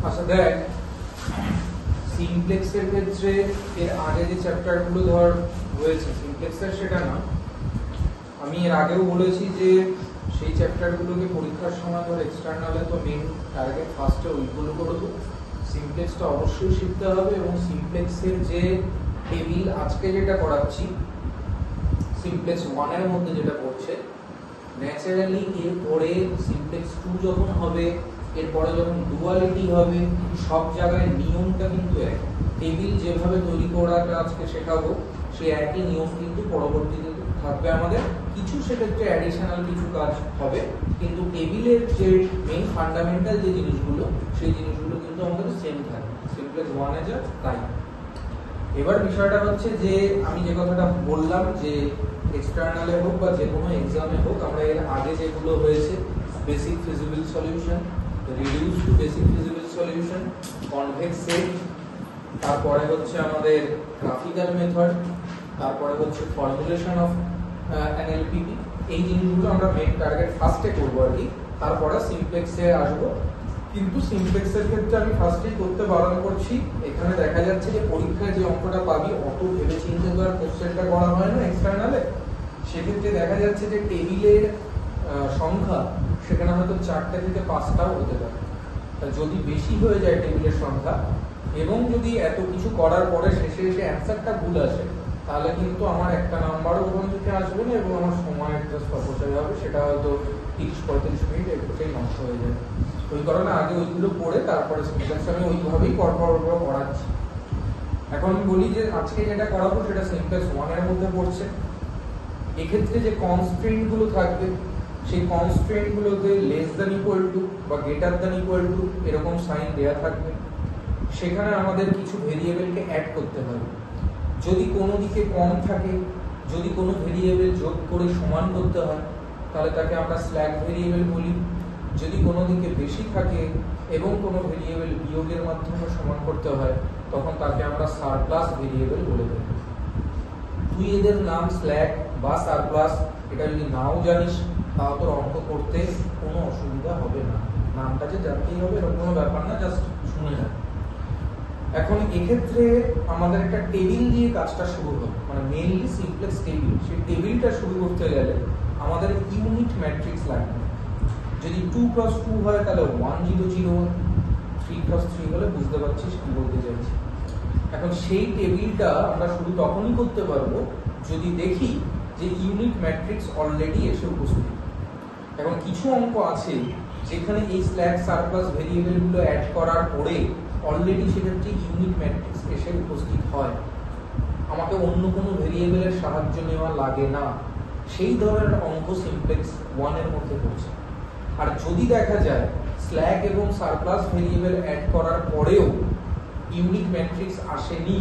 আচ্ছা দেখ, সিমপ্লেক্সের ক্ষেত্রে এর আগে যে চ্যাপ্টারগুলো ধর রয়েছে, সিমপ্লেক্সের সেটা না, আমি এর আগেও বলেছি যে সেই চ্যাপ্টারগুলোকে পরীক্ষার সময় ধর এক্সটার্নালে তো মেন টার্গেট ফার্স্টে ওইগুলো করবো। সিমপ্লেক্সটা অবশ্যই শিখতে হবে এবং সিমপ্লেক্সের যে টেবিল আজকে যেটা করাচ্ছি সিমপ্লেক্স 1 এর মধ্যে যেটা পড়ছে, ন্যাচারালি এরপরে সিমপ্লেক্স 2 যখন হবে, এরপরে যখন ডুয়ালিটি হবে, সব জায়গায় নিয়মটা কিন্তু এক। টেবিল যেভাবে তৈরি করাটা আজকে শেখাবো সেই একই নিয়ম কিন্তু পরবর্তীতে থাকবে আমাদের। কিছু সেক্ষেত্রে অ্যাডিশনাল কিছু কাজ হবে, কিন্তু টেবিলের যে মেইন ফান্ডামেন্টাল যে জিনিসগুলো সেই জিনিসগুলো কিন্তু আমাদের সেম থাকবে সিমপ্লেক্স 1 এ যা তাই। এবার বিষয়টা হচ্ছে যে আমি যে কথাটা বললাম যে এক্সটার্নালে হোক বা যে কোনো এক্সামে হোক, আমরা এর আগে যেগুলো হয়েছে basic feasible solution, reduce to basic feasible solution, convex set, তারপরে হচ্ছে আমাদের গ্রাফিক্যাল মেথড, তারপরে হচ্ছে ফর্মুলেশন অফ এনএলপিপি, এই জিনিসগুলো আমরা মেইন টার্গেট ফার্স্টে করবো আর কি, তারপরে সিমপ্লেক্সে আসবো। কিন্তু সিমপ্লেক্সের ক্ষেত্রে আমি ফার্স্টেই করতে বারণ করছি। এখানে দেখা যাচ্ছে যে পরীক্ষায় যে অঙ্কটা পাবি অত ভেবে চিন্তে তো আর কোশ্চেনটা করা হয় না এক্সটার্নালে। সেক্ষেত্রে দেখা যাচ্ছে যে টেবিলের সংখ্যা সেখানে হয়তো 4টে থেকে 5টাও হতে পারে। যদি বেশি হয়ে যায় টেবিলের সংখ্যা এবং যদি এত কিছু করার পরে শেষে এসে অ্যান্সারটা ভুল আসে, তাহলে কিন্তু আমার একটা নাম্বারও ওখান থেকে আসবে না এবং আমার সময় জাস্ট অপচয় হবে, সেটা হয়তো 30-35 মিনিট একটুটাই নষ্ট হয়ে যাবে। ওই কারণে আগে ওইগুলো পড়ে তারপরে সিমপ্লেক্স আমি ওইভাবেই পরপর পড়াচ্ছি। এখন আমি বলি যে আজকে যেটা করাবো সেটা সিমপ্লেক্স 1 এর মধ্যে পড়ছে। এক্ষেত্রে যে কনস্ট্রেন্ট গুলো থাকবে সেই কনস্ট্রেন্ট গুলোতে লেস দ্যান ইকুয়াল টু বা গ্রেটার দ্যান ইকুয়াল টু এরকম সাইন দেওয়া থাকবে। সেখানে আমাদের কিছু ভেরিয়েবলকে অ্যাড করতে হবে। যদি কোনো দিকে কম থাকে, যদি কোনো ভেরিয়েবল যোগ করে সমান করতে হয়, তাহলে তাকে আমরা স্ল্যাক ভেরিয়েবল বলি। যদি কোনো দিকে বেশি থাকে এবং কোনো ভেরিয়েবল বিয়োগের মাধ্যমে সমান করতে হয়, তখন তাকে আমরা সারপ্লাস ভেরিয়েবল বলে দেব। তুই এদের নাম স্ল্যাক বা সারপ্লাস এটা যদি নাও জানিস, তাও তোর অঙ্ক করতে কোনো অসুবিধা হবে না। নামটা যে জানতেই হবে এরকম কোনো ব্যাপার না, জাস্ট শুনে যা। এখন এক্ষেত্রে আমাদের একটা টেবিল দিয়ে কাজটা শুরু হবে, মানে মেইনলি সিমপ্লেক্স টেবিল। সেই টেবিলটা শুরু করতে গেলে আমাদের ইউনিট ম্যাট্রিক্স লাগবে। যদি 2x2 হয় তাহলে 1 0 0, 3x3 হলে বুঝতে পারছিস কি বলতে চাইছি। এখন সেই টেবিলটা আমরা শুরু তখনই করতে পারবো যদি দেখি যে ইউনিট ম্যাট্রিক্স অলরেডি এসে উপস্থিত। এখন কিছু অঙ্ক আছে যেখানে এই স্ল্যাক সারপ্লাস ভেরিয়েবল গুলো অ্যাড করার পরে অলরেডি সেক্ষেত্রে ইউনিট ম্যাট্রিক্স এসে উপস্থিত হয়, আমাকে অন্য কোনো ভেরিয়েবলের সাহায্য নেওয়া লাগে না। সেই ধরনের অঙ্ক সিমপ্লেক্স 1 এর মধ্যে পড়ছে। আর যদি দেখা যায় স্ল্যাক এবং সারপ্লাস ভেরিয়েবল অ্যাড করার পরেও ইউনিট ম্যাট্রিক্স আসেনি,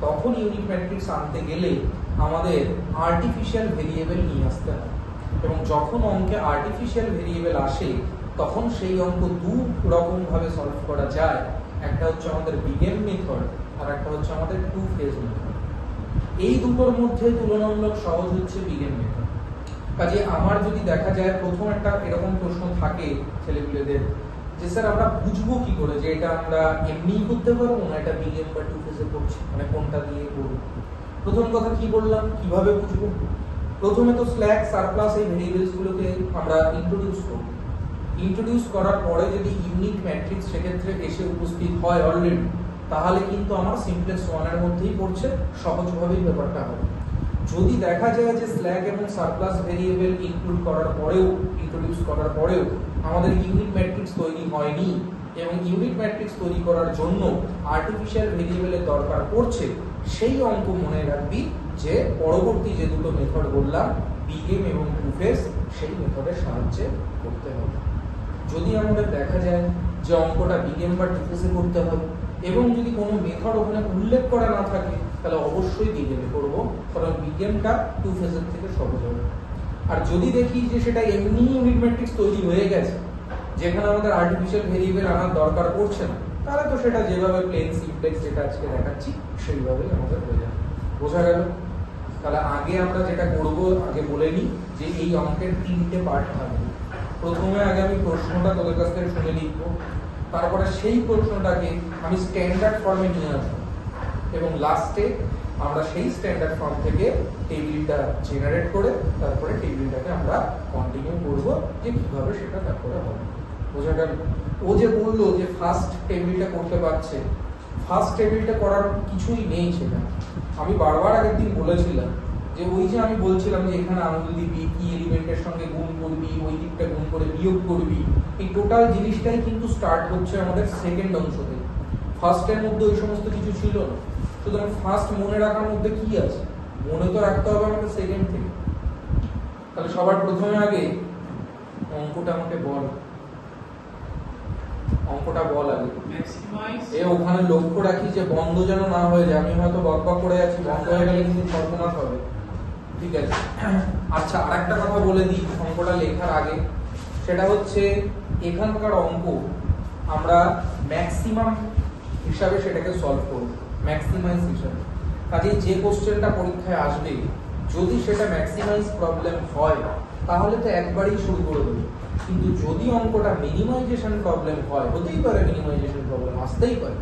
তখন ইউনিট ম্যাট্রিক্স আনতে গেলে আমাদের আর্টিফিশিয়াল ভেরিয়েবল নিয়ে আসতে হয়। এবং যখন অঙ্কে আর্টিফিশিয়াল ভেরিয়েবল আসে তখন সেই অঙ্ক দু রকম ভাবে সলভ করা যায়। একটা হচ্ছে আমাদের বিগেম মেথড আর একটা হচ্ছে আমাদের টু ফেজ মেথড। এই দুটোর মধ্যে তুলনামূলক সহজ হচ্ছে বিগেম মেথড। কাজে আমার যদি দেখা যায় প্রথম একটা এরকম প্রশ্ন থাকে ছেলেপিলেদের যে স্যার আমরা বুঝবো কি করে যে এটা আমরা এমনিই করতে পারবো না এটা বিগেম বা টু ফেজে করছি, মানে কোনটা দিয়ে করবো। প্রথম কথা কি বললাম, কিভাবে বুঝবো? প্রথমে তো স্ল্যাক সারপ্লাস এই ভেরিয়েবলস গুলোকে আমরা ইন্ট্রোডিউস করব। ইন্ট্রোডিউস করার পরে যদি ইউনিট ম্যাট্রিক্স সেক্ষেত্রে এসে উপস্থিত হয় অলরেডি, তাহলে কিন্তু আমার সিমপ্লেক্স 1 এর মধ্যেই পড়ছে, সহজভাবেই ব্যাপারটা হবে। যদি দেখা যায় যে স্ল্যাক এবং সারপ্লাস ভেরিয়েবল ইনক্লুড করার পরেও, ইন্ট্রোডিউস করার পরেও আমাদের ইউনিট ম্যাট্রিক্স তৈরি হয়নি এবং ইউনিট ম্যাট্রিক্স তৈরি করার জন্য আর্টিফিশিয়াল ভেরিয়েবলের দরকার পড়ছে, সেই অঙ্ক মনে রাখবি যে পরবর্তী যে দুটো মেথড বললাম বিগেম এবং টু ফেজ, সেই মেথডের সাহায্যে করতে হবে। যদি আমাদের দেখা যায় যে অঙ্কটা বিগেম বা টু ফেজে করতে হবে এবং যদি কোনো মেথড ওখানে উল্লেখ করা না থাকে, তাহলে অবশ্যই বিগেমে করব, কারণ বিগেমটা টু ফেজের থেকে সহজ হবে। আর যদি দেখি যে সেটা এমনি ইউনিট ম্যাট্রিক্স তৈরি হয়ে গেছে যেখানে আমাদের আর্টিফিশিয়াল ভেরিয়েবল আনার দরকার পড়ছে না, তাহলে তো সেটা যেভাবে প্লেন সিমপ্লেক্স যেটা আজকে দেখাচ্ছি সেইভাবেই আমাদের হয়ে যাবে। বোঝা গেল? তাহলে আগে আমরা যেটা করব, আগে বলে নিই যে এই অঙ্কের 3টে পার্ট থাকবে। প্রথমে আগে আমি প্রশ্নটা তোদের কাছ থেকে শুনে লিখবো, তারপরে সেই প্রশ্নটাকে আমি স্ট্যান্ডার্ড ফর্মে নিয়ে আসবো এবং লাস্টে আমরা সেই স্ট্যান্ডার্ড ফর্ম থেকে টেবিলটা জেনারেট করে তারপরে টেবিলটাকে আমরা কন্টিনিউ করব যে কিভাবে সেটা তারপরে হবে। বোঝা গেল? ও যে বললো যে ফার্স্ট টেবিলটা করতে পারছে, ফার্স্ট টেবিলটা করার কিছুই নেই সেখানে। আমি বারবার আগের দিন বলেছিলাম যে ওই যে আমি বলছিলাম যে এখানে আঙুল দিবি, কি এলিমেন্টের সঙ্গে গুণ করবি, ওই দিকটা গুণ করে বিয়োগ করবি, এই টোটাল জিনিসটাই কিন্তু স্টার্ট হচ্ছে আমাদের সেকেন্ড অংশ থেকে। ফার্স্টের মধ্যে ওই সমস্ত কিছু ছিল না। সুতরাং ফার্স্ট মনে রাখার মধ্যে কি আছে? মনে তো রাখতে হবে আমাদের সেকেন্ড থেকে। তাহলে সবার প্রথমে আগে অঙ্কটা আমাকে বল, অঙ্কটা বল আগে। ওখানে লক্ষ্য রাখি যে বন্ধ যেন না হয়ে যায়। আমি হয়তো বকবক করে আছি, বন্ধ হয়ে গেলে কিন্তু সর্বনাশ হবে। ঠিক আছে? আচ্ছা, আরেকটা কথা বলে দিই অঙ্কটা লেখার আগে, সেটা হচ্ছে এখানকার অঙ্ক আমরা ম্যাক্সিমাম হিসাবে সেটাকে সলভ করব, ম্যাক্সিমাইজ হিসাবে। কাজে যে কোশ্চেনটা পরীক্ষায় আসবে যদি সেটা ম্যাক্সিমাইজ প্রবলেম হয় তাহলে তো একবারই শুরু করে দেবো। কিন্তু যদি অঙ্কটা মিনিমাইজেশন প্রবলেম হয়, হতেই পারে মিনিমাইজেশন প্রবলেম আসতেই পারে,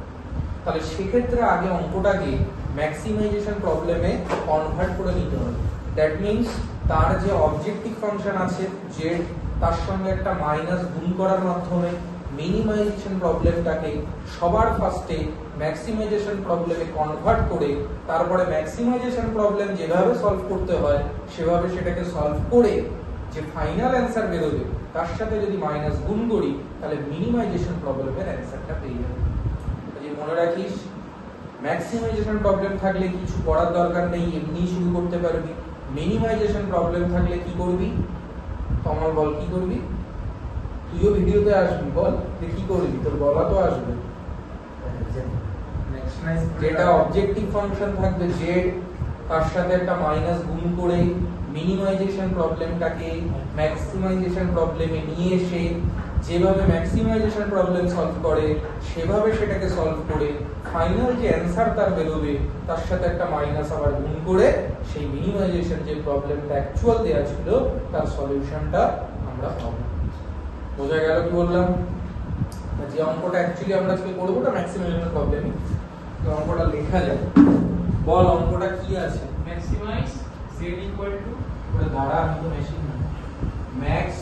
তাহলে সেক্ষেত্রে আগে অঙ্কটাকে ম্যাক্সিমাইজেশন প্রবলেমে কনভার্ট করে নিতে হবে। দ্যাট মিনস তার যে অবজেক্টিভ ফাংশন আছে জেড, তার সঙ্গে একটা মাইনাস গুণ করার মাধ্যমে মিনিমাইজেশন প্রবলেমটাকে সবার ফার্স্টে ম্যাক্সিমাইজেশন প্রবলেমে কনভার্ট করে তারপরে ম্যাক্সিমাইজেশন প্রবলেম যেভাবে সলভ করতে হয় সেভাবে সেটাকে সলভ করে যে ফাইনাল অ্যান্সার বেরোবে তার সাথে যদি মাইনাস গুণ করি তাহলে মিনিমাইজেশন প্রবলেমের অ্যান্সারটা পেয়ে যাবে। তাই মনে রাখিস, ম্যাক্সিমাইজেশন প্রবলেম থাকলে কিছু করার দরকার নেই, এমনি শুরু করতে পারবি। মিনিমাইজেশন প্রবলেম থাকলে কি করবি? তোমার বল কি করবি? তুইও ভিডিওতে আসবি, বল যে কি করবি, তোর বলা তো আসবে। যেটা অবজেক্টিভ ফাংশন থাকবে জেড, তার সাথে একটা মাইনাস গুণ করে মিনিমাইজেশন প্রবলেমটাকে ম্যাক্সিমাইজেশন প্রবলেমে নিয়ে এসে যেভাবে ম্যাক্সিমাইজেশন প্রবলেম সলভ করে সেভাবে সেটাকে সলভ করে ফাইনাল যে অ্যান্সার তার বেরোবে তার সাথে একটা মাইনাস আবার গুণ করে সেই মিনিমাইজেশন যে প্রবলেমটা অ্যাকচুয়াল দেয়া ছিল তার সলিউশনটা আমরা পাবো। বোঝা গেল কি বললাম? যে অঙ্কটা অ্যাকচুয়ালি আমরা আজকে করব ওটা ম্যাক্সিমাইজেশন প্রবলেমই। তো অঙ্কটা লেখা যায়, বল অঙ্কটা কি আছে? ম্যাক্সিমাইজ z equal to ওটা দাঁড়া, আমি তো মেশিন না। Max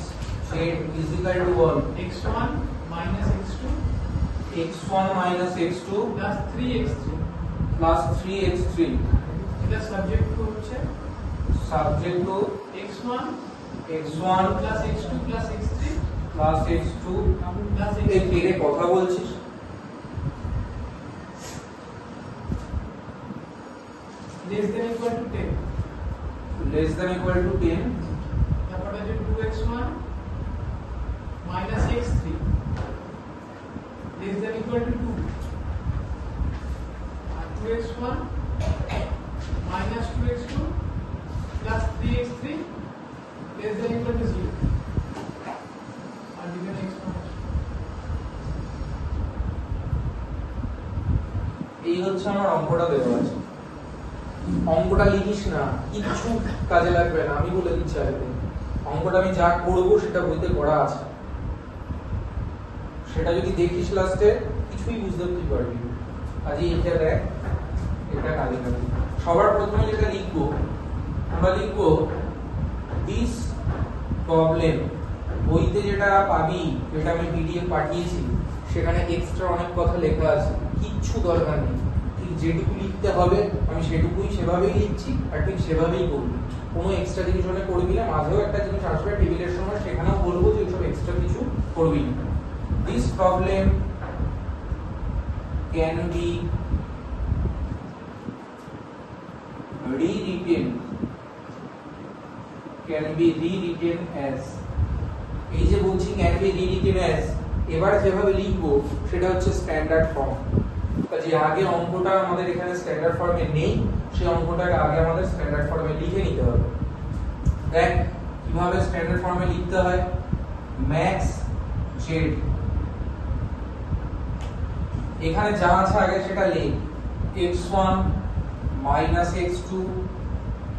z is equal to ball x1 minus x2 x1 minus x2 plus 3x3 plus 3x3। এটা সাবজেক্ট টু হচ্ছে subject to x1 plus x2 plus x3 plus x2 plus এই কেড়ে কথা বলছিস? less than equal to 10 less than equal to 10। তারপর আছে 2x1 minus x3 less than equal to 2 R 2x1 minus 2x2 plus 3x3 less than equal to 0 R given x1। এই হচ্ছে আমার অঙ্কটা দেওয়া আছে। অঙ্কটা লিখিস না, কিছু কাজে লাগবে না, আমি বলে দিচ্ছি আগে। অঙ্কটা আমি যা করব সেটা বইতে করা আছে, সেটা যদি দেখিস লাস্টে কিছুই বুঝতে পারবি। আজ এটা দেখ, এটা কাজে লাগবে। সবার প্রথমে যেটা লিখবো, আমরা লিখবো দিস প্রবলেম। বইতে যেটা পাবি, যেটা আমি পিডিএফ পাঠিয়েছি, সেখানে এক্সট্রা অনেক কথা লেখা আছে, কিচ্ছু দরকার নেই। ঠিক যেটুকু লিখতে হবে আমি সেটুকুই সেভাবেই লিখছি আর ঠিক সেভাবেই করবি। কোনো এক্সট্রা জিনিস মনে করবি না। মাঝেও একটা জিনিস আসবে টেবিলের সময়, সেখানেও বলবো যে এইসব এক্সট্রা কিছু করবি না। This problem can be rewritten as, এই যে বলছি ক্যান বি রিরিটেন অ্যাজ, এবার যেভাবে লিখবো সেটা হচ্ছে স্ট্যান্ডার্ড ফর্ম। যে আগে অঙ্কটা আমাদের এখানে স্ট্যান্ডার্ড ফর্মে নেই, সেই অঙ্কটাকে আগে আমাদের স্ট্যান্ডার্ড ফর্মে লিখে নিতে হবে। দেখ কিভাবে স্ট্যান্ডার্ড ফর্মে লিখতে হয়। ম্যাক্স জেড, এখানে যা আছে আগে সেটা লিখ। x1 minus x2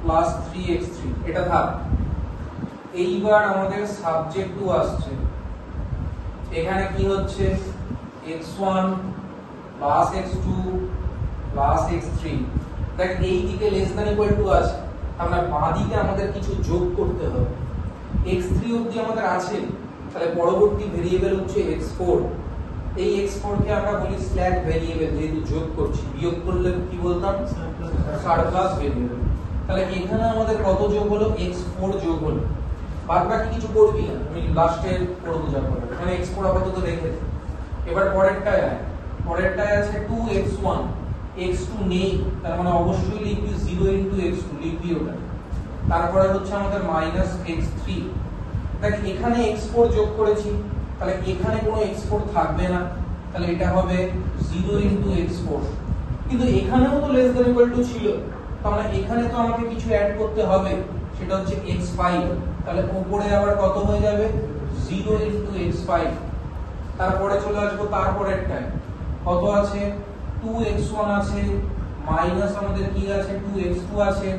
plus 3x3, এটা থাক। এইবার আমাদের সাবজেক্ট টু আসছে। এখানে কি হচ্ছে? x1 plus x2 plus x3। দেখ এই দিকে লেস দ্যান ইকুয়াল টু আছে, আমরা বাঁ দিকে আমাদের কিছু যোগ করতে হবে। x3 অবধি আমাদের আছে, তাহলে পরবর্তী ভেরিয়েবল হচ্ছে x4। এই x4 কে আমরা বলি স্ল্যাক ভেরিয়েবল, যেহেতু যোগ করছি। বিয়োগ করলে কি বলতাম? Surplus variable. তাহলে এখানে আমাদের কত যোগ হলো? x4 যোগ হলো। বাদ বাকি কিছু করবি না, আমি লাস্টে করে বোঝাবো। এখানে x4 আপাতত রেখে দে। এবার পরেরটায় আছে 2x1, x2 নেই, তার মানে অবশ্যই লিখবি 0 * x2, লিখবি ওটা। তারপরে হচ্ছে আমাদের -x3। দেখ এখানে x4 যোগ করেছি, তাহলে এখানে কোনো x4 থাকবে না, তাহলে এটা হবে 0 * x4। কিন্তু এখানেও তো লেস দ্যান ইকুয়াল টু ছিল, তাহলে এখানে তো আমাকে কিছু অ্যাড করতে হবে, সেটা হচ্ছে x5। তাহলে উপরে আবার কত হয়ে যাবে? 0 * x5। তারপরে চলে আসবো তারপরেরটায়, কত আছে? 2x1 আছে, মাইনাস আমাদের কি আছে? 2x2 আছে,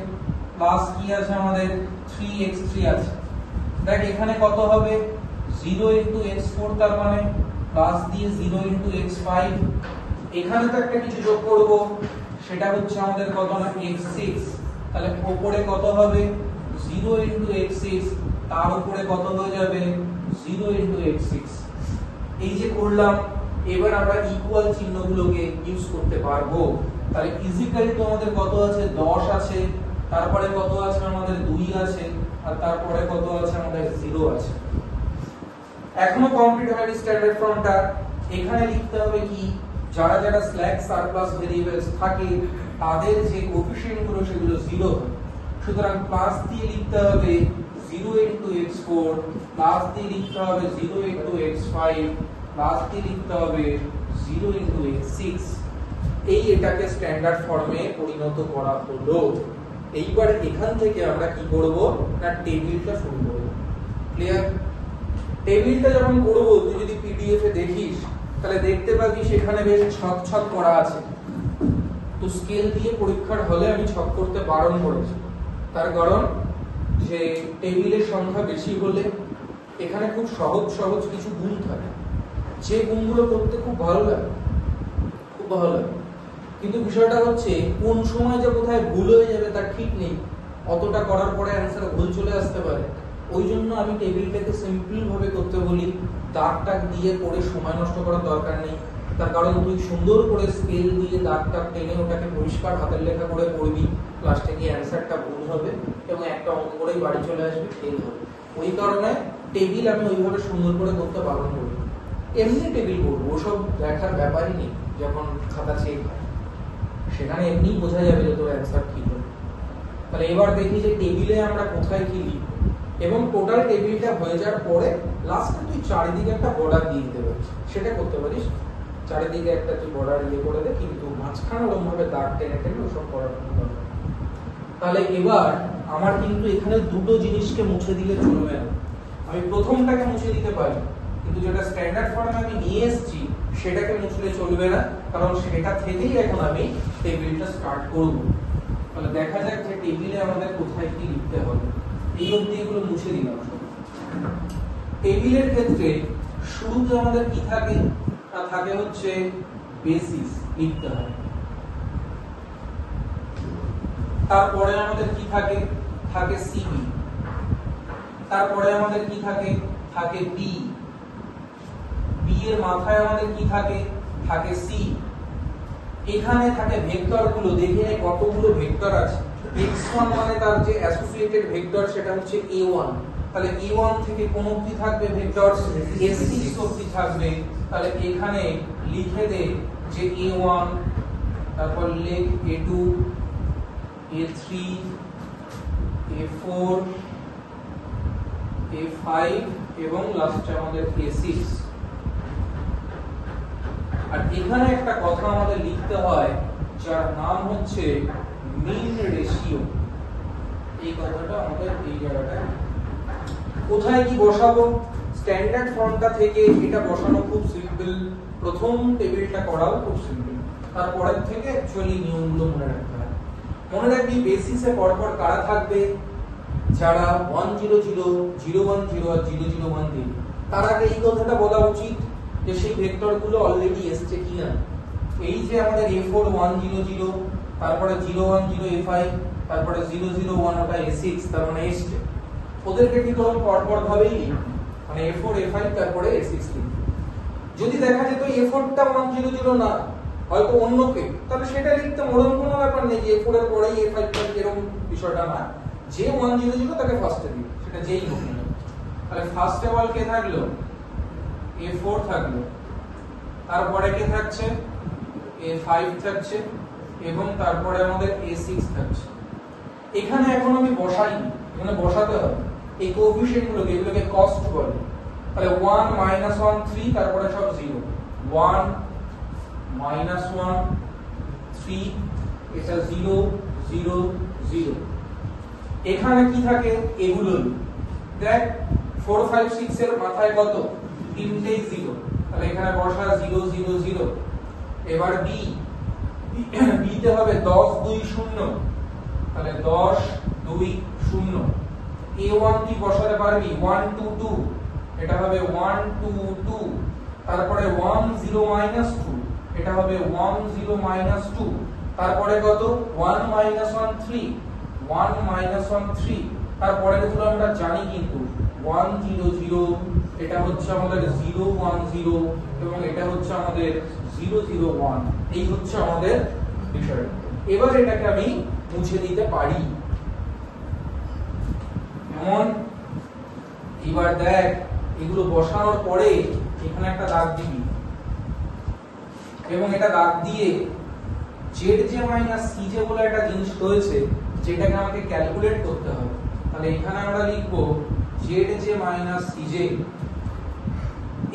প্লাস কি আছে আমাদের? 3x3 আছে। দেখ এখানে কত হবে? 0 * x4, তার মানে প্লাস দিয়ে 0 * x5। এখানে তো একটা কিছু যোগ করব, সেটা হচ্ছে আমাদের কত না? x6। তাহলে উপরে কত হবে? 0 * x6, তার উপরে কত হয়ে যাবে? 0 * x6। এই যে করলাম, এবার আমরা ইকুয়াল চিহ্নগুলোকে ইউজ করতে পারবো। তাহলে ইজিক্যাল টু আমাদের কত আছে? 10 আছে, তারপরে কত আছে আমাদের? 2 আছে, আর তারপরে কত আছে আমাদের? 0 আছে। এখনো কমপ্লিট হয়নি স্ট্যান্ডার্ড ফর্মটা। এখানে লিখতে হবে কি? যারা যারা স্ল্যাক সারপ্লাস ভেরিয়েবলস থাকে তাদের যে কোএফিসিয়েন্ট গুলো সেগুলো 0 হয়। সুতরাং প্লাস দিয়ে লিখতে হবে 0 * x4, প্লাস দিয়ে লিখতে হবে 0 * x5, প্লাস দিয়ে লিখতে হবে 0 * x6। এটাকে স্ট্যান্ডার্ড ফর্মে পরিণত করা হলো। এইবার এখান থেকে আমরা কি করব না টেবিলটা শুরু করব। ক্লিয়ার? টেবিলটা যখন করব, তুই যদি পিডিএফ এ দেখিস তাহলে দেখতে পাবি সেখানে বেশ ছক ছক করা আছে। তো স্কেল দিয়ে পরীক্ষার হলে আমি ছক করতে বারণ করেছি, তার কারণ যে টেবিলের সংখ্যা বেশি হলে এখানে খুব সহজ সহজ কিছু গুণ থাকে, যে গুণগুলো করতে খুব ভালো লাগে, কিন্তু বিষয়টা হচ্ছে কোন সময় যে কোথায় ভুল হয়ে যাবে তার ঠিক নেই। অতটা করার পরে অ্যানসার ভুল চলে আসতে পারে। ওই জন্য আমি টেবিলটাকে সিম্পল ভাবে করতে বলি, দাগ টাগ দিয়ে করে সময় নষ্ট করার দরকার নেই। তার কারণ তুই সুন্দর করে স্কেল দিয়ে দাগ টাগ টেনে ওটাকে পরিষ্কার হাতের লেখা করে পড়বি, লাস্টে গিয়ে অ্যানসারটা ভুল হবে এবং একটা অঙ্ক করেই বাড়ি চলে আসবে, ফেল হবে। ওই কারণে টেবিল আমি ওইভাবে সুন্দর করে করতে বারণ করি। এমনি টেবিল করবো, ওসব দেখার ব্যাপারই নেই। যখন খাতা চেক হয় সেখানে এমনি বোঝা যাবে যে তোর অ্যানসার ঠিক হবে। তাহলে এবার দেখি যে টেবিলে আমরা কোথায় কি লিখব, এবং টোটাল টেবিলটা হয়ে যাওয়ার পরে লাস্টে তুই চারিদিকে একটা বর্ডার দিয়ে দিতে পারিস, সেটা করতে পারিস। চারিদিকে একটা তুই বর্ডার করে দে, কিন্তু মাঝখানে ওরকম ভাবে দাগ টেনে টেনে ওসব করার কোনো দরকার নেই। তাহলে এবার আমার কিন্তু এখানে দুটো জিনিসকে মুছে দিলে চলবে না। আমি প্রথমটাকে মুছে দিতে পারি, কিন্তু যেটা স্ট্যান্ডার্ড ফর্মে আমি নিয়ে এসেছি সেটাকে মুছলে চলবে না, কারণ সেটা থেকেই এখন আমি টেবিলটা স্টার্ট করব। তাহলে দেখা যাক যে টেবিলে আমাদের কোথায় কি লিখতে হবে। এই অবধি এগুলো মুছে দিলাম। টেবিলের ক্ষেত্রে শুরুতে আমাদের কি থাকে? তা থাকে হচ্ছে বেসিস লিখতে হয়। তারপরে আমাদের কি থাকে? থাকে সিবি। তারপরে আমাদের কি থাকে? থাকে বি। বি এর মাথায় আমাদের কি থাকে? থাকে সি। এখানে থাকে ভেক্টর গুলো, দেখে কতগুলো ভেক্টর আছে। x1 মানে তার যে অ্যাসোসিয়েটেড ভেক্টর সেটা হচ্ছে a1। তাহলে a1 থেকে কোন অবধি থাকবে ভেক্টর? a6 অবধি থাকবে। তাহলে এখানে লিখে দে যে a1, তারপর লেখ a2, a3, a4, a5 এবং লাস্টে আমাদের a6। আর এখানে একটা কথা আমাদের লিখতে হয় যার নাম হচ্ছে মিন রেশিও। এই কথাটা আমাদের এই জায়গাটায় কোথায় কি বসাবো? স্ট্যান্ডার্ড ফর্মটা থেকে এটা বসানো খুব সিম্পল, প্রথম টেবিলটা করাও খুব সিম্পল, তারপরের থেকে অ্যাকচুয়ালি নিয়মগুলো মনে রাখতে হয়। মনে রাখবি বেসিসে পরপর কারা থাকবে? যারা 1 0 0 0 1 0 আর 0 0 1 3। তার আগে এই কথাটা বলা উচিত যে সেই ভেক্টরগুলো অলরেডি এসছে কিনা। এই যে আমাদের A4 1 0 0, তারপরে 0 1 0 A5, তারপরে 0 0 1 ওটা A6, তার মানে এসছে। ওদেরকে কি করব, পরপর ভাবেই লিখব, মানে A4 A5 তারপরে A6 লিখব। যদি দেখা যেত A4 টা 1 0 0 না, হয়তো অন্যকে, তাহলে সেটা লিখতে ওরকম কোনো ব্যাপার নেই যে A4 এর পরেই A5 এরকম বিষয়টা না। যে 1 0 0 তাকে ফার্স্টে দিই, সেটা যেই হোক না। তাহলে ফার্স্টে বল কে থাকলো, A4 থাকলো, তারপরে কে থাকছে, A5 থাকছে, এবং তারপরে আমাদের A6 থাকছে। এখানে এখন আমি বসাইনি, এখানে বসাতে হবে এই কোএফিশিয়েন্ট গুলোকে, এগুলোকে কস্ট বলে। তাহলে 1 -1 3, তারপরে সব 0, 1 -1 3, এটা 0 0 0। এখানে কি থাকে, এগুলো দেখ 4 5 6 এর মাথায় কত, তিনটেই 0, তাহলে এখানে বসা 0 0 0। এবার বি তে হবে 10 2 0, তাহলে 10 2 0। A1 কি বসাতে পারবি, 1 2 2, এটা হবে 1 2 2। তারপরে 1 0 -2, এটা হবে 1 0 -2। তারপরে কত, 1 -1 3, 1 -1 3। তারপরে যেগুলো আমরা জানি কিন্তু 1 0 0, এটা হচ্ছে আমাদের 0 1 0, এবং এটা হচ্ছে আমাদের 0 0 1। এই হচ্ছে আমাদের বিষয়। এবার এটাকে আমি মুছে দিতে পারি। এমন এবার দেখ, এগুলো বসানোর পরে এখানে একটা দাগ দিবি, এবং এটা দাগ দিয়ে zj - cj বলে একটা জিনিস রয়েছে, যেটাকে আমাকে ক্যালকুলেট করতে হবে। তাহলে এখানে আমরা লিখব zj - cj।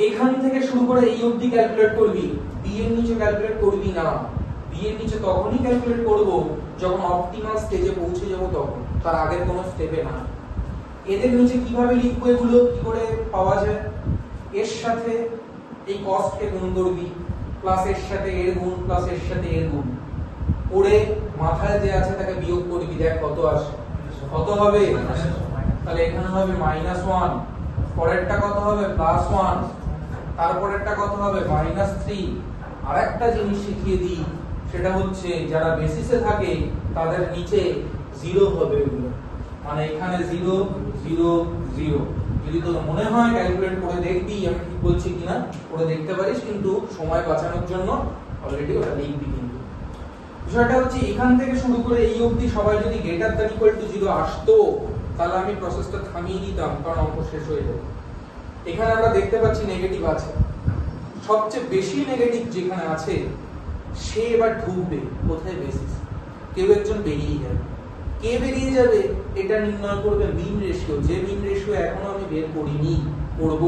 এখান থেকে শুরু করে এই অবধি ক্যালকুলেট করবি, b এর নিচে ক্যালকুলেট করবি না। b এর নিচে তখনই ক্যালকুলেট করব যখন অপটিমাল স্টেজে পৌঁছে যাব, তখন, তার আগের কোনো স্টেপে না। এদের নিচে কিভাবে লিখবো, এগুলো কি করে পাওয়া যায়, এর সাথে এই কস্ট কে গুণ করবি, প্লাস এর সাথে এর গুণ, প্লাস এর সাথে এর গুণ করে মাথায় যে আছে তাকে বিয়োগ করবি, দেখ কত আসে, কত হবে, তাহলে এখানে হবে -1, পরেরটা কত হবে, +1, তারপরেরটা কত হবে, -3। আরেকটা জিনিস শিখিয়ে দিই, সেটা হচ্ছে যারা বেসিসে থাকে তাদের নিচে 0 হবে, এগুলো মানে এখানে 0 0 0। যদি তোর মনে হয় ক্যালকুলেট করে দেখবি আমি ঠিক বলছি কিনা, করে দেখতে পারিস, কিন্তু সময় বাঁচানোর জন্য অলরেডি ওটা লিখবি। কিন্তু বিষয়টা হচ্ছে এখান থেকে শুরু করে এই অবধি সবাই যদি >0 আসতো, তাহলে আমি প্রসেসটা থামিয়ে দিতাম, কারণ অঙ্ক শেষ হয়ে যাবে। এখানে আমরা দেখতে পাচ্ছি নেগেটিভ আছে, সবচেয়ে বেশি নেগেটিভ যেখানে আছে সে এবার ঢুকবে কোথায়, বেসিস। কেউ একজন বেরিয়ে যাবে, কে বেরিয়ে যাবে এটা নির্ণয় করবে মিন রেশিও, যে মিন রেশিও এখনো আমি বের করিনি, করব।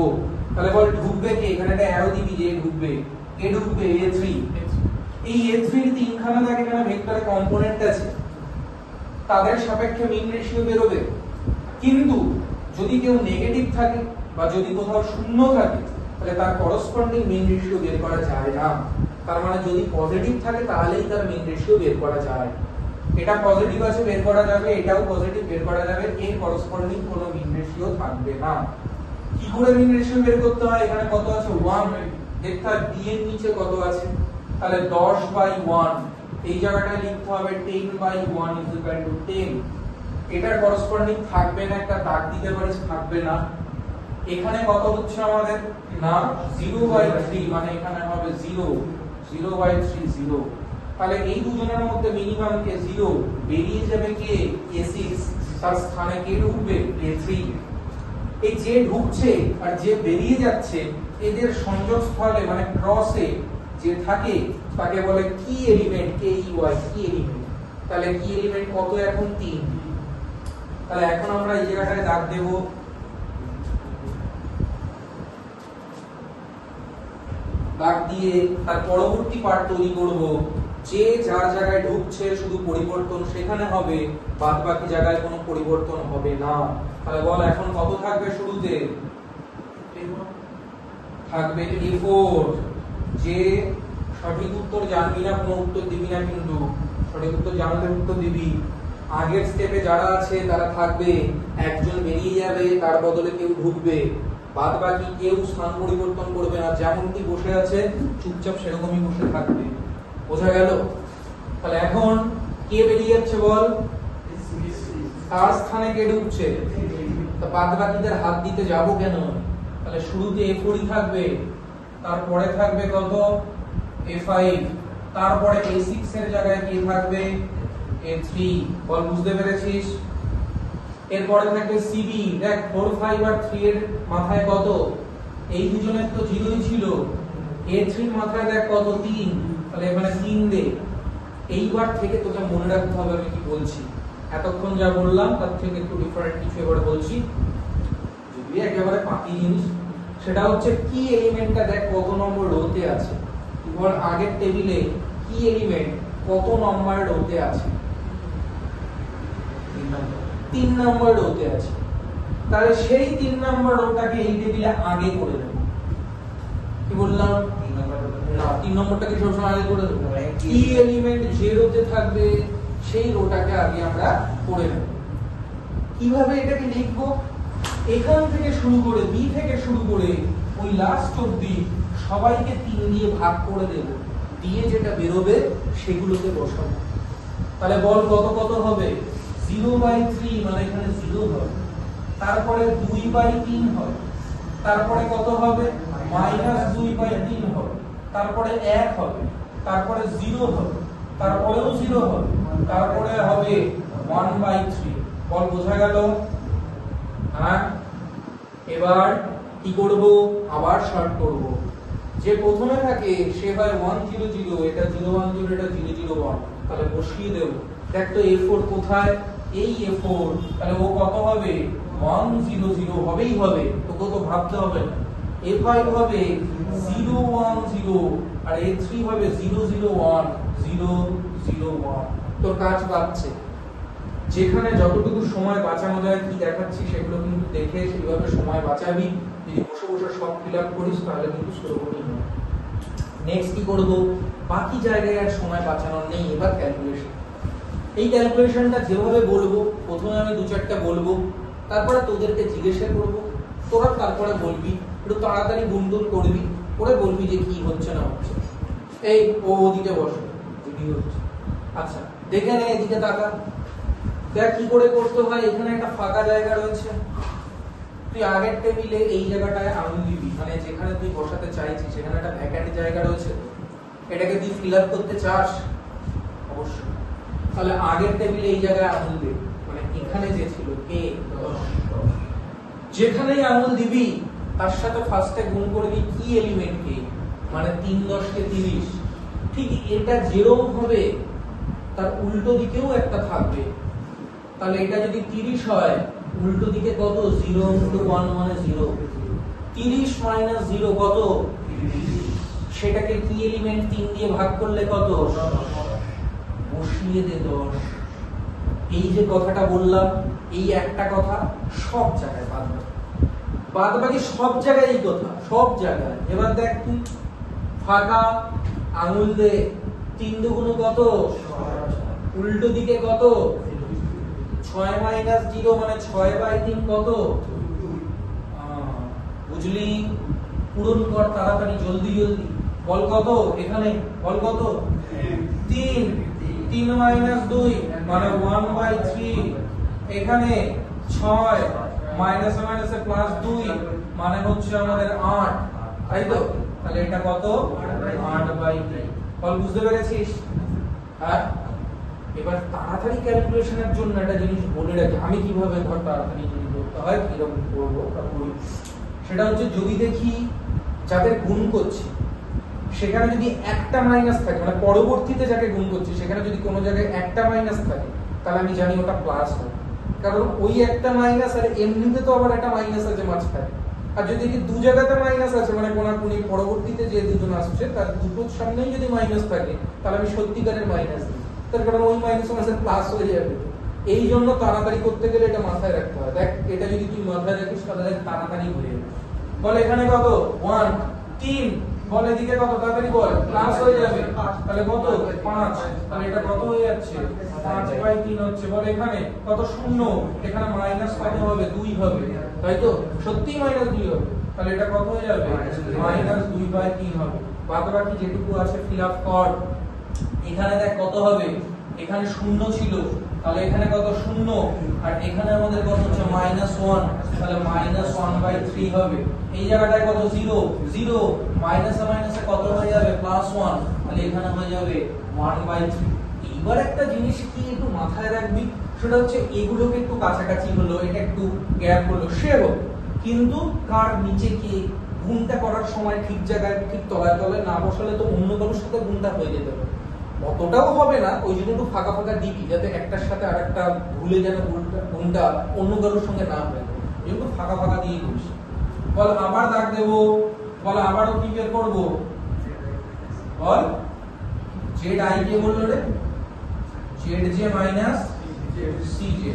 তাহলে বল ঢুকবে কে, এখানে একটা অ্যারো দিবি যে ঢুকবে, কে ঢুকবে, A3। এই A3 এর তিনখানা দেখ এখানে ভেক্টরে কম্পোনেন্ট আছে, তাদের সাপেক্ষে মিন রেশিও বেরোবে। কিন্তু যদি কেউ নেগেটিভ থাকে বা যদি কোথাও শূন্য থাকে, তাহলে তার করসপন্ডিং মিন রেশিও বের করা যায় না। তার মানে যদি পজিটিভ থাকে তাহলেই তার মিন রেশিও বের করা যায়। এটা পজিটিভ আছে বের করা যাবে, এটাও পজিটিভ বের করা যাবে, এর করসপন্ডিং কোনো মিন রেশিও থাকবে না। কি করে মিন রেশিও বের করতে হয়, এখানে কত আছে 1, দেখতে হয় b এর নিচে কত আছে, তাহলে 10/1, এই জায়গাটায় লিখতে হবে 10/1 = 10। এটার করসপন্ডিং থাকবে না, একটা দাগ দিতে পারিস, থাকবে না। এখানে কত হচ্ছে আমাদের, না 0/3, মানে এখানে হবে 0 0/3 0। তাহলে এই দুজনের মধ্যে মিনিমাম কে 0, বেরিয়ে যাবে কে, A6, তার স্থানে কে ঢুকবে, A3। এই যে ঢুকছে আর যে বেরিয়ে যাচ্ছে, এদের সংযোগস্থলে মানে ক্রসে যে থাকে তাকে বলে কি এলিমেন্ট, KEY, কি এলিমেন্ট। তাহলে কি এলিমেন্ট কত এখন, 3। তাহলে এখন আমরা এই জায়গাটায় দাগ দেব, দাগ দিয়ে তার পরবর্তী পার্ট তৈরি করব। যে যার জায়গায় ঢুকছে শুধু পরিবর্তন সেখানে হবে, বাদ বাকি জায়গায় কোনো পরিবর্তন হবে না। তাহলে বল এখন কত থাকবে, শুরুতে থাকবে A4। যে সঠিক উত্তর জানবি না কোনো উত্তর দিবি না, কিন্তু সঠিক উত্তর জানলে উত্তর দিবি। আগের স্টেপে যারা আছে তারা থাকবে, একজন বেরিয়ে যাবে, তার বদলে কেউ ঢুকবে। বাদ বাকি কেউ স্থান পরিবর্তন করবে না, যেমনটি বসে আছে চুপচাপ সেরকমই বসে থাকবে। বোঝা গেল? তাহলে এখন কে বেরিয়ে যাচ্ছে বল? তার স্থানে কে ঢুকছে? তো বাদ বাকিদের হাত দিতে যাব কেন? তাহলে শুরুতে A4 থাকবে, তারপরে থাকবে কত? A5, তারপরে A6 এর জায়গায় কি থাকবে? A3। বল বুঝতে পেরেছিস? এরপরে থাকবে CB, দেখ 4 5 আর 3 এর মাথায় কত? এই দুজনের তো 0ই ছিল। A3 এর মাথায় দেখ কত? 3, তাহলে এখানে 3 দে। এইবার থেকে তোকে মনে রাখতে হবে আমি কি বলছি। এতক্ষণ যা বললাম তার থেকে একটু ডিফারেন্ট কিছু এবারে বলছি, যদি একেবারে বাকি জিনিস। সেটা হচ্ছে কি এলিমেন্টটা দেখ কত নম্বর রোতে আছে। এবার আগের টেবিলে কি এলিমেন্ট কত নম্বর রোতে আছে? 3 নম্বর রোতে আছে। তাহলে সেই 3 নম্বর রোটাকে এই টেবিলে আগে করে দেব। কি বললাম? না, 3 নম্বরটাকে সবসময় আগে করে দেব। কি এলিমেন্ট যে রোতে থাকবে সেই রোটাকে আগে আমরা করে নেব। কিভাবে এটাকে লিখব? এখান থেকে শুরু করে বি থেকে শুরু করে ওই লাস্ট অবধি সবাইকে 3 দিয়ে ভাগ করে দেব, দিয়ে যেটা বেরোবে সেগুলোকে বসাবো। তাহলে বল কত কত হবে? 0/3 মানে এখানে 0 হবে, তারপরে 2/3 হবে, তারপরে কত হবে? -2/3 হবে, তারপরে 1 হবে, তারপরে 0 হবে, তারপরেও 0 হবে, তারপরে হবে 1/3। বল বোঝা গেল? হ্যাঁ, এবার কি করব? আবার শর্ট করব। যে প্রথমে থাকে সে হয় 1 0 0, এটা 0 1 0, এটা 0 0 1, তাহলে বসিয়ে দেব। দেখ তো A4 কোথায়? এই A4, তাহলে ও কত হবে? 1 0 0 হবেই হবে, তোকে তো ভাবতে হবে না। A5 হবে 0 1 0, আর A3 হবে 0 0 1 0 0 1। তোর কাজ বাড়ছে। যেখানে যতটুকু সময় বাঁচানো যায় কি দেখাচ্ছি সেগুলো কিন্তু দেখে সেইভাবে সময় বাঁচাবি। যদি বসে বসে সব ফিল আপ করিস তাহলে কিন্তু সেরকমই হবে। নেক্সট কি করব? বাকি জায়গায় আর সময় বাঁচানোর নেই, এবার ক্যালকুলেশন। এই ক্যালকুলেশনটা যেভাবে বলবো, প্রথমে আমি 2-4টা বলবো, তারপরে তোদেরকে জিজ্ঞাসা করব, তোরা তারপরে বলবি, একটু তাড়াতাড়ি গুনগুন করবি, করে বলবি যে কি হচ্ছে না হচ্ছে। এই ও ওদিকে বসে, কি হচ্ছে? আচ্ছা দেখে নে, এদিকে তাকা, দেখ কি করে করতে হয়। এখানে একটা ফাঁকা জায়গা রয়েছে, তুই আগের টেবিলে এই জায়গাটায় আঙুল দিবি, মানে যেখানে তুই বসাতে চাইছিস সেখানে একটা ভ্যাকেন্ট জায়গা রয়েছে, এটাকে তুই ফিল আপ করতে চাস অবশ্যই। তাহলে আগের টেবিলে এই জায়গায় আঙুল দে, মানে এখানে যে ছিল কে, যেখানেই আঙুল দিবি তার সাথে ফার্স্টে গুণ করবি কি এলিমেন্ট কে, মানে 3 10 কে 30। ঠিক এটা যেরকম হবে তার উল্টো দিকেও একটা থাকবে। তাহলে এটা যদি 30 হয়, উল্টো দিকে কত? 0 * 1 মানে 0। 30 - 0 কত? 30। সেটাকে কি এলিমেন্ট 3 দিয়ে ভাগ করলে কত? বসিয়ে দে 10। এই যে কথাটা বললাম, এই একটা কথা সব জায়গায় বাদ বাকি সব জায়গায় এই কথা, সব জায়গায়। এবার দেখ তুই ফাঁকা আঙুল দে, 3 দুগুণ কত? উল্টো দিকে কত? 6 - 0 মানে 6/3 কত? বুঝলি? পূরণ কর তাড়াতাড়ি, জলদি জলদি। বল কত এখানে? বল কত? 3। 3 - 2 মানে 1/3। এখানে 6 মাইনাসে মাইনাসে প্লাস 2 মানে হচ্ছে আমাদের 8, তাই তো? তাহলে এটা কত? 8/3। বল বুঝতে পেরেছিস? হ্যাঁ, এবার তাড়াতাড়ি ক্যালকুলেশনের জন্য একটা জিনিস বলে রাখি, আমি কিভাবে ধর তাড়াতাড়ি যদি করতে হয় কিরকম করবো সেটা হচ্ছে, যদি দেখি যাদের গুণ করছি সেখানে যদি একটা মাইনাস থাকে, মানে পরবর্তীতে যাকে গুণ করছি সেখানে যদি কোনো জায়গায় একটা মাইনাস থাকে, তাহলে আমি জানি ওটা প্লাস হবে, কারণ ওই একটা মাইনাস আর এমনিতে তো আবার একটা মাইনাস আছে মাঝখানে। আর যদি দু জায়গাতে মাইনাস আছে, মানে কোনাকুনি পরবর্তীতে যে দুজন আসছে তার দুটোর সামনেই যদি মাইনাস থাকে, তাহলে আমি সত্যিকারের মাইনাস দিই, তার কারণ ওই মাইনাস মাইনাস প্লাস হয়ে যাবে। এই জন্য তাড়াতাড়ি করতে গেলে এটা মাথায় রাখতে হয়। দেখ এটা যদি তুই মাথায় রাখিস তাহলে তাড়াতাড়ি হয়ে যাবে। বল এখানে কত? 1 3। বল এদিকে কত? তাড়াতাড়ি বল, প্লাস হয়ে যাবে। তাহলে কত? 5। তাহলে এটা কত হয়ে যাচ্ছে? 5/3 হচ্ছে। বল এখানে কত? 0। এখানে মাইনাস কত হবে? 2 হবে, তাই তো? সত্যি মাইনাস 2 হবে। তাহলে এটা কত হয়ে যাবে -2/3 হবে। বাদ বাকি যেটুকু আছে ফিল আপ কর। এখানে দেখ কত হবে, এখানে 0 ছিল, তাহলে এখানে কত 0, আর এখানে আমাদের কত হচ্ছে -1, তাহলে -1/3 হবে। এই জায়গাটায় কত 0 0, মাইনাসে মাইনাসে কত হয়ে যাবে +1, তাহলে এখানে হয়ে যাবে 1/3। এইবার একটা জিনিস কি একটু মাথায় রাখবি, সেটা হচ্ছে এগুলোকে একটু কাছাকাছি হলো, এটা একটু গ্যাপ হলো, সে হোক, কিন্তু কার নিচে কি গুণটা করার সময় ঠিক জায়গায় ঠিক তলায় তলায় না বসালে তো অন্য কারোর সাথে গুণটা হয়ে যেতে পারে। অতটাও হবে না, ওই জন্য একটু ফাঁকা ফাঁকা দিবি, যাতে একটার সাথে আরেকটা ভুলে যেন গুণটা অন্য কারোর সঙ্গে না হয়, একটু ফাঁকা ফাঁকা দিয়ে করিস। বল আবার দাগ দেবো, বল আবারও কি বের করবো, বল জেড আই কে বললো রে, Z J minus C J.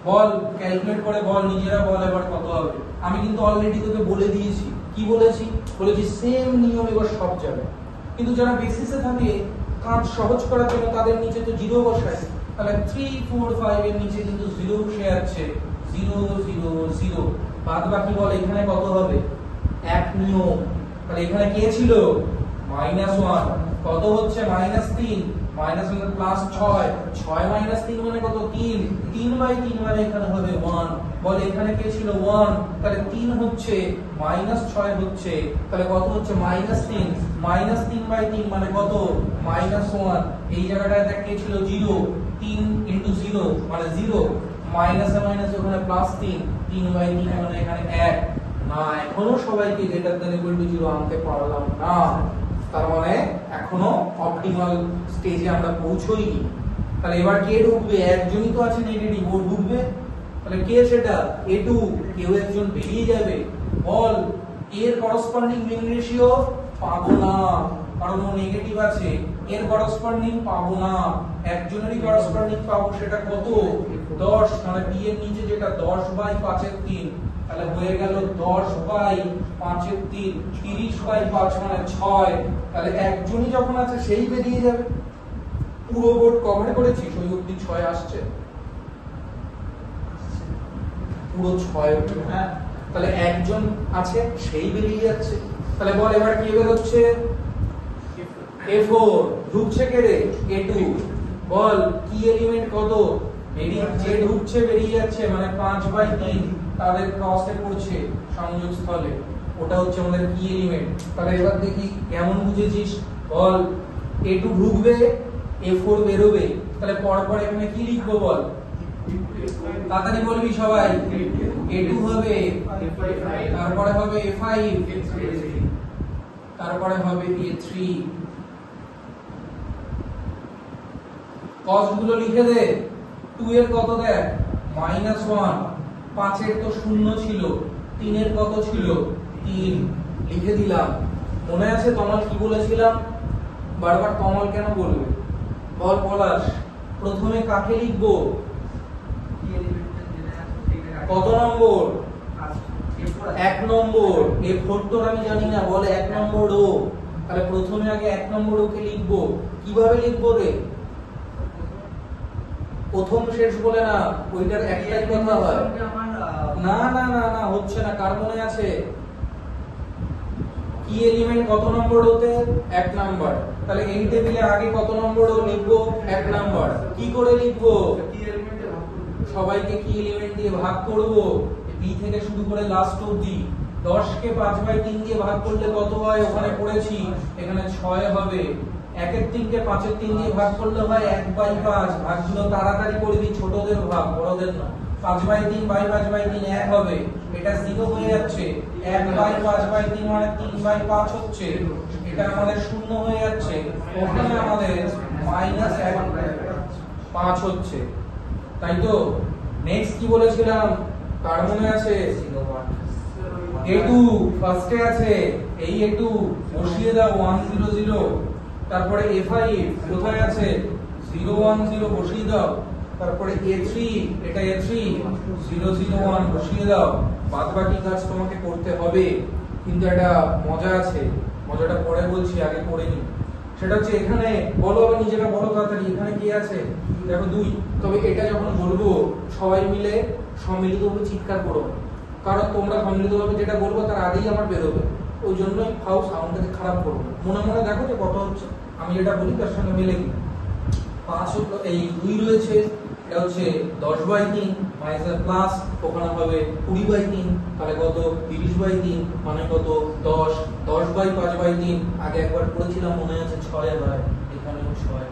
বল ক্যালকুলেট করে বল, নিজেরা বল এবার কত হবে। আমি কিন্তু অলরেডি তোকে বলে দিয়েছি, কি বলেছি, বলেছি সেম নিয়ম এবার সব জায়গায়, কিন্তু যারা বেসিসে থাকে কাজ সহজ করার জন্য তাদের নিচে তো 0 বসায়, তাহলে 3 4 5 এর নিচে কিন্তু 0 বসে যাচ্ছে, 0 0 0। বাদ বাকি বল এখানে কত হবে, এক নিয়ম, তাহলে এখানে কে ছিল -1, কত হচ্ছে -3, মাইনাস মানে +6, 6 - 3 মানে কত 3, 3/3 মানে এখানে হবে 1। বল এখানে কে ছিল 1, তাহলে 3 হচ্ছে -6 হচ্ছে, তাহলে কত হচ্ছে -3, -3/3 মানে কত -1। এই জায়গাটায় দেখ কে ছিল 0, 3 × 0 মানে 0, মাইনাসে মাইনাসে ওখানে +3, 3/3 মানে এখানে 1 না। এখনো সবাইকে গ্রেটার দ্যান ইকুয়াল টু 0 আনতে পারলাম না, তার মানে এখনো অপটিমাল স্টেজে আমরা পৌঁছইনি। তাহলে এবার কে ঢুকবে, একজনই তো আছে নেগেটিভ, ও ঢুকবে, তাহলে কে সেটা a2, কেউ একজন বেরিয়ে যাবে। বল এর করসপন্ডিং মিন রেশিও পাবো না, কারণ ও নেগেটিভ আছে, এর করসপন্ডিং পাবো না, একজনেরই করসপন্ডিং পাবো, সেটা কত 10, মানে b এর নিচে যেটা 10/5/3, তাহলে হয়ে গেল 10/5/3, 30/5 মানে 6, তাহলে একজনই যখন আছে সেই বেরিয়ে যাবে। পুরো বোর্ড কভার করেছি, ওই অবধি 6 আসছে, পুরো 6 অবধি, হ্যাঁ, তাহলে একজন আছে সেই বেরিয়ে যাচ্ছে। তাহলে বল এবার কি বের হচ্ছে, a4 ঢুকছে কে রে, a2। বল কি এলিমেন্ট কত, বেরিয়ে যে ঢুকছে বেরিয়ে যাচ্ছে, মানে 5/3 তাদের ক্রসে পড়ছে সংযোগ স্থলে, ওটা হচ্ছে আমাদের কি এলিমেন্ট। তাহলে এবার দেখি কেমন বুঝেছিস। বল a2 ঢুকবে, a4 বেরোবে, তাহলে পরপর এখানে কি লিখবো বল, তাড়াতাড়ি বলবি সবাই। a2 হবে, তারপরে হবে a5, তারপরে হবে a3। কস্ট গুলো লিখে দে। 2 এর কত দেখ -1, 5 এর তো 0 ছিল, 3 এর কত ছিল 3, লিখে দিলাম। মনে আছে তমাল কি বলেছিলাম, বারবার তমাল কেন বলবে বল পলাশ, প্রথমে কাকে লিখবো, কত নম্বর, 1 নম্বর, a4 তো আমি জানি না, বলে 1 নম্বর রো, তাহলে প্রথমে আগে 1 নম্বর ওকে লিখবো। কিভাবে লিখবো রে, প্রথম শেষ বলে না, ওইটার একটাই কথা হয়, না না না না হচ্ছে না, কার মনে আছে, কি এলিমেন্ট কত নম্বর রোতে 1 নাম্বার, তাহলে এই টেবিলে আগে কত নম্বর রো লিখবো 1 নাম্বার। কি করে লিখবো, সবাইকে কি এলিমেন্ট দিয়ে ভাগ করব, বি থেকে শুরু করে লাস্ট অবধি। 10 কে 5/3 দিয়ে ভাগ করলে কত হয়, ওখানে পড়েছি, এখানে 6 হবে। 1 এর 3 কে 5 এর 3 দিয়ে ভাগ করলে হয় 1/5, ভাগগুলো তাড়াতাড়ি করবি, ছোটদের ভাগ বড়দের না। 5/3 বাই 5/3 1 হবে, এটা 0 হয়ে যাচ্ছে, 1/5/3 মানে 3/5 হচ্ছে, এটা আমাদের 0 হয়ে যাচ্ছে, ওখানে আমাদের -1/5 হচ্ছে, তাই তো। নেক্সট কি বলেছিলাম, কার মনে আছে, a2 ফার্স্টে আছে, এই a2 বসিয়ে দাও 1 0 0, তারপরে a5 কোথায় আছে 0 1 0 বসিয়ে দাও, তারপরে a3, এটা a3 0 0 1 বসিয়ে দাও। বাদবাকি কাজ তোমাকে করতে হবে, কিন্তু একটা মজা আছে, মজাটা পরে বলছি, আগে করে নি। সেটা হচ্ছে এখানে বলো, আমি নিজেরা বড় তাড়াতাড়ি, এখানে কি আছে দেখো 2, তবে এটা যখন বলবো সবাই মিলে সম্মিলিতভাবে চিৎকার করো, কারণ তোমরা সম্মিলিতভাবে যেটা বলবো তার আগেই আমার বেরোবে, ওই জন্যই ফাউ সাউন্ডটাকে খারাপ করবো। মনে মনে দেখো যে কত হচ্ছে, আমি যেটা বলি তার সঙ্গে মিলে কি 5 হলো, এই 2 রয়েছে, এটা হচ্ছে 10/3 মাইনাস প্লাস ওখানে হবে 20/3, তাহলে কত 30/3 মানে কত 10, 10/5/3 আগে একবার করেছিলাম মনে আছে 6 হয়, এখানেও 6।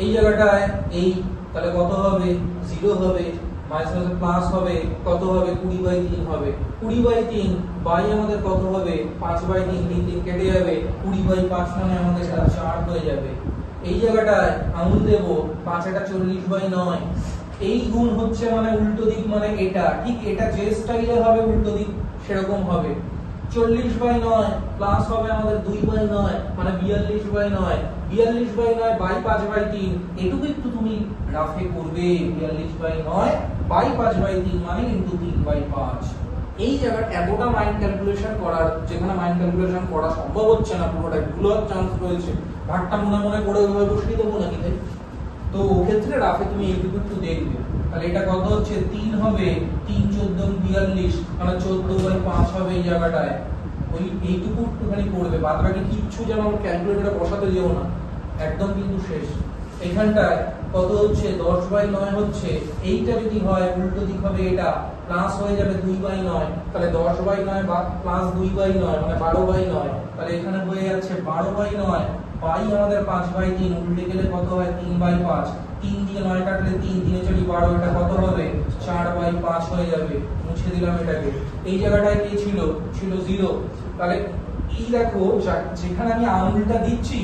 এই জায়গাটায় এই তাহলে কত হবে 0 হবে, মাইনাস প্লাস হবে কত হবে 20/3 হবে, 20/3 বাই আমাদের কত হবে 5/3, 3 কেটে যাবে, 20/5 মানে আমাদের 4 হয়ে যাবে। এই জায়গাটায় আঙুল দেব 5 এটা 40/9, এই গুণ হচ্ছে মানে উল্টো দিক মানে এটা, ঠিক এটা যে স্টাইলে হবে উল্টো দিক সেরকম হবে। 40/9 প্লাস হবে আমাদের 2/9 মানে 42/9, 42/9 বাই 5/3, এটুকু একটু তুমি রাফে করবে, 42/9 বাই 5/3 মানে ইনটু 3/5। এই জায়গা এতটা মাইন্ড ক্যালকুলেশন করার, যেখানে মাইন্ড ক্যালকুলেশন করা সম্ভব হচ্ছে না, পুরোটা ভুল হওয়ার চান্স রয়েছে, ভাগটা মনে মনে করে ওইভাবে বসিয়ে দেবো নাকি তাই? তো ও ক্ষেত্রে রাফে তুমি এইটুকু একটু দেখবে। তাহলে এটা কত হচ্ছে 3 হবে, 3 14 42 মানে 14/5 হবে এই জায়গাটায়, ওই এইটুকু একটুখানি করবে, বাদ বাকি কিচ্ছু যেন আমার ক্যালকুলেটরে বসাতে যেও না, একদম কিন্তু শেষ। এখানটায় কত হচ্ছে 10/9 হচ্ছে, এইটা যদি হয় উল্টো দিক হবে এটা, প্লাস হয়ে যাবে 2/9, তাহলে 10/9 বা প্লাস 2/9 মানে 12/9, তাহলে এখানে হয়ে যাচ্ছে 12/9 বাই আমাদের 5/3, উল্টে গেলে কত হয় 3/5, 3 দিয়ে 9 কাটলে 3, 3 4 12, এটা কত হবে 4/5 হয়ে যাবে, মুছে দিলাম এটাকে। এই জায়গাটায় কি ছিল 0, তাহলে এই দেখো যেখানে আমি আঙুলটা দিচ্ছি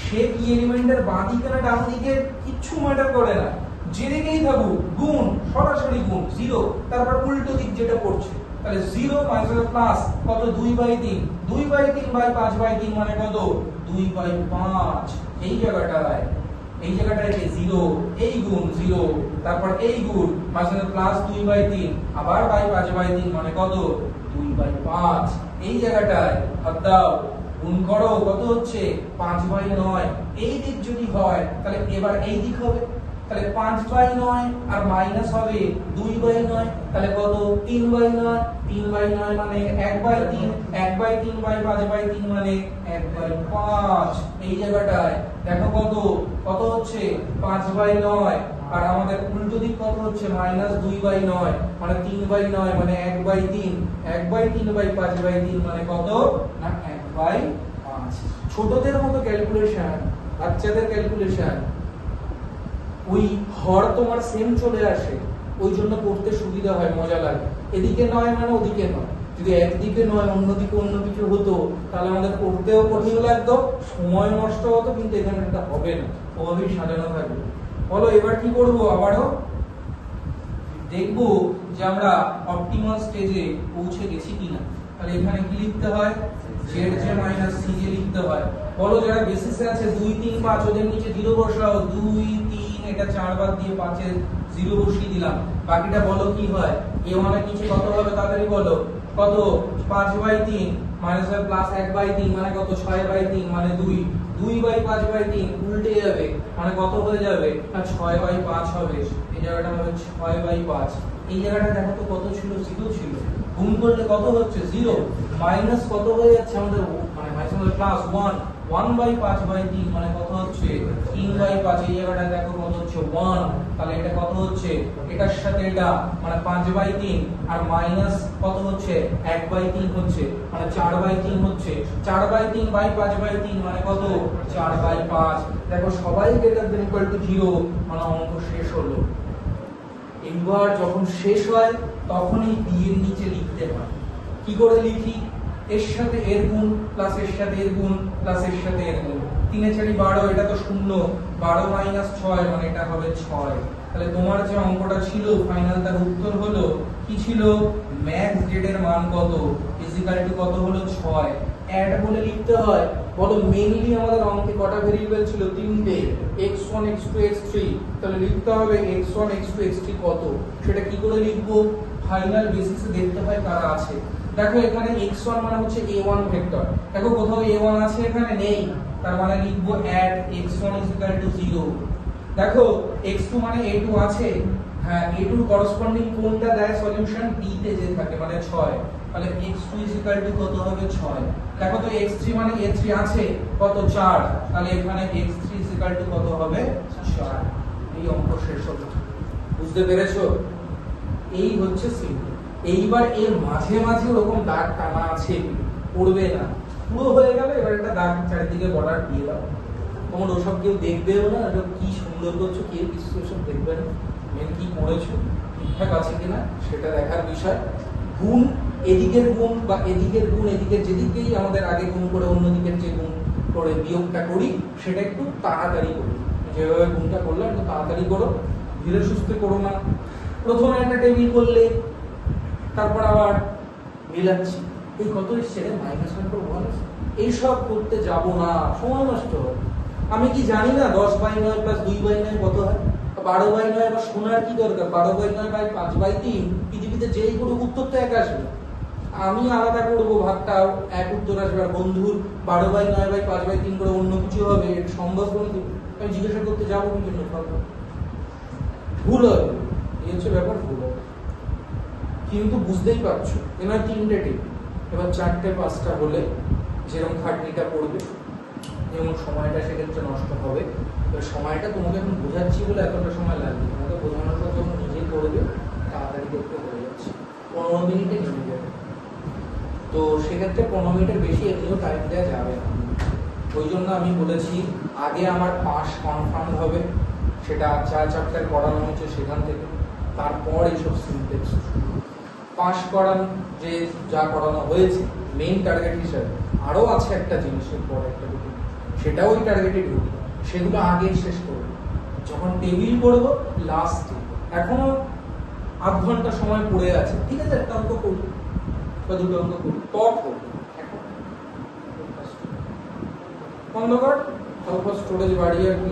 সে কি এলিমেন্টের বাঁ দিকে না ডান দিকে কিচ্ছু ম্যাটার করে না, যেদিকেই থাকুক গুণ, সরাসরি গুণ 0, তারপর উল্টো দিক যেটা পড়ছে, তাহলে 0 মাইনাস প্লাস কত 2/3, 2/3 বাই 5/3 মানে কত 2/5। এই জায়গাটায় যে 0, এই গুণ 0, তারপর এই গুণ মাইনাস প্লাস 2/3 আবার বাই 5/3 মানে কত 2/5। এই জায়গাটায় হাত দাও, গুণ করো, কত হচ্ছে 5/9, এই দিক যদি হয় তাহলে এবার এই দিক হবে, তাহলে 5/9 আর মাইনাস হবে 2/9, তাহলে কত 3/9, 3/9 মানে 1/3, 1/3 বাই 5/3 মানে 1/5। এই জায়গাটায় দেখো কত হচ্ছে 5/9 আর আমাদের উল্টো দিক কত হচ্ছে মাইনাস 2/9 মানে 3/9 মানে 1/3, 1/3 বাই 5/3 মানে কত না 1/5। ছোটদের মতো ক্যালকুলেশন, বাচ্চাদের ক্যালকুলেশন, ওই হর তোমার সেম চলে আসে, ওই জন্য করতে সুবিধা হয়, মজা লাগে। এদিকে নয় মানে ওদিকে নয়, যদি একদিকে নয় অন্যদিকে অন্য কিছু হতো তাহলে আমাদের করতেও কঠিন লাগতো, সময় নষ্ট হতো, কিন্তু এখানে এটা হবে না, ওভাবেই সাজানো থাকবে। বলো এবার কি করব, আবারও দেখবো যে আমরা অপটিমাল স্টেজে পৌঁছে গেছি কিনা। তাহলে এখানে কি লিখতে হয়, zj মাইনাস cj লিখতে হয়। বলো যারা বেসিসে আছে 2 3 5 ওদের নিচে 0 বসাও, 2 3 এটা 4 বাদ দিয়ে 5 এর 0 বসিয়ে দিলাম, বাকিটা বলো কি হয়, a1 এর নিচে কত হবে তাড়াতাড়ি বলো, কত 5/3 মাইনাস প্লাস 1/3 মানে কত 6/3 মানে 2, 2/5/3 উল্টে যাবে মানে কত হয়ে যাবে না 6/5 হবে, এই জায়গাটা হবে 6/5। এই জায়গাটা দেখো তো কত ছিল 0 ছিল, গুণ করলে কত হচ্ছে 0, মাইনাস কত হয়ে যাচ্ছে আমাদের মানে মাইনাস প্লাস 1, 1/5/3 মানে কত হচ্ছে 3/5। এই জায়গাটা দেখো কত হচ্ছে 1, তাহলে এটা কত হচ্ছে এটার সাথে এটা মানে 5/3 আর মাইনাস কত হচ্ছে 1/3 হচ্ছে মানে 4/3 হচ্ছে, 4/3 বাই 5/3 মানে কত 4/5। দেখো সবাই গ্রেটার দ্যান ইকুয়াল টু 0 মানে অঙ্ক শেষ হলো। এইবার যখন শেষ হয় তখন এই b এর নিচে লিখতে হয়, কি করে লিখি, এর সাথে এর গুণ প্লাস এর সাথে এর গুণ প্লাস এর সাথে এর গুণ, 3 এর 4 12, এটা তো 0, 12 মাইনাস 6 মানে এটা হবে 6। তাহলে তোমার যে অঙ্কটা ছিল ফাইনাল তার উত্তর হলো কি ছিল, ম্যাক্স জেড এর মান কত ইকুয়াল টু কত হলো 6। অ্যাড বলে লিখতে হয়। বলো মেইনলি আমাদের অঙ্কে কটা ভেরিয়েবল ছিল, 3টে, x1 x2 x3, তাহলে লিখতে হবে x1 x2 x3 কত, সেটা কি করে লিখবো, ফাইনাল বেসিসে দেখতে হয় কারা আছে। দেখো এখানে x1 মানে হচ্ছে a1 ভেক্টর, দেখো কোথাও a1 আছে এখানে নেই, তার মানে লিখবো add x1 0। দেখো x2 মানে a2 আছে, হ্যাঁ a2 করসপন্ডিং কোনটা দেয় সলিউশন b তে যে থাকে মানে 6 তাহলে x2 কত হবে 6 দেখো তো x3 মানে a3 আছে কত 4 তাহলে এখানে x3 কত হবে 4 এই অঙ্ক শেষ হলো বুঝতে পেরেছো এই হচ্ছে সিম্পল এইবার এর মাঝে মাঝে ওরকম দাগ টানা আছে পড়বে না পুরো হয়ে গেল এবার একটা দাগ চারিদিকে বর্ডার দিয়ে দাও তোমার ওসব কেউ দেখবেও না এটা কি সুন্দর করছো কেউ কিছু ওসব দেখবে না মেন কি করেছো ঠিকঠাক আছে কিনা সেটা দেখার বিষয় গুণ এদিকের গুণ বা এদিকের গুণ এদিকের যেদিকেই আমাদের আগে গুণ করে অন্য দিকের যে গুণ করে বিয়োগটা করি সেটা একটু তাড়াতাড়ি করি যেভাবে গুণটা করলে একটু তাড়াতাড়ি করো ধীরে সুস্থে করো না প্রথমে একটা টেবিল করলে তারপর আবার মিলাচ্ছি এই কত এসছে রে -1/1 এইসব করতে যাব না সময় নষ্ট আমি কি জানি না 10/9 + 2/9 কত হয় 12/9 আবার শোনার কি দরকার 12/9 5/3 পৃথিবীতে যেই কোনো উত্তর তো এক আসবে আমি আলাদা করব ভাগটা এক উত্তর আসবে আর বন্ধুর 12/9 5/3 করে অন্য কিছু হবে এটা সম্ভব বন্ধু আমি জিজ্ঞাসা করতে যাবো কি জন্য ভুল হবে এই হচ্ছে ব্যাপার ভুল হবে কিন্তু বুঝতেই পারছো এবার 3টে টেবিল এবার 4টে 5টা হলে যেরকম খাটনিটা পড়বে যেমন সময়টা সেক্ষেত্রে নষ্ট হবে এবার সময়টা তোমাকে এখন বোঝাচ্ছি বলে এতটা সময় লাগবে তোমাকে বোঝানোর পর যখন নিজে করবে তাড়াতাড়ি দেখতে হয়ে যাচ্ছে 15 মিনিটে নেমে যাবে তো সেক্ষেত্রে 15 মিনিটের বেশি এমনিও টাইম দেওয়া যাবে না ওই জন্য আমি বলেছি আগে আমার পাস কনফার্ম হবে সেটা যা চ্যাপ্টার পড়ানো হচ্ছে সেখান থেকে তারপর এইসব সিনটেক্স পাস করান যে যা করানো হয়েছে মেইন টার্গেট হিসেবে আরও আছে একটা জিনিসের পর একটা রুটিন সেটাও ওই টার্গেটেড রুটিন সেগুলো আগে শেষ করবো যখন টেবিল করবো লাস্টে এখনো আধ ঘন্টা সময় পড়ে আছে ঠিক আছে একটা অঙ্ক করবো বা দুটো অঙ্ক করবো টপ করবো বন্ধ কর স্টোরেজ বাড়িয়ে আর কি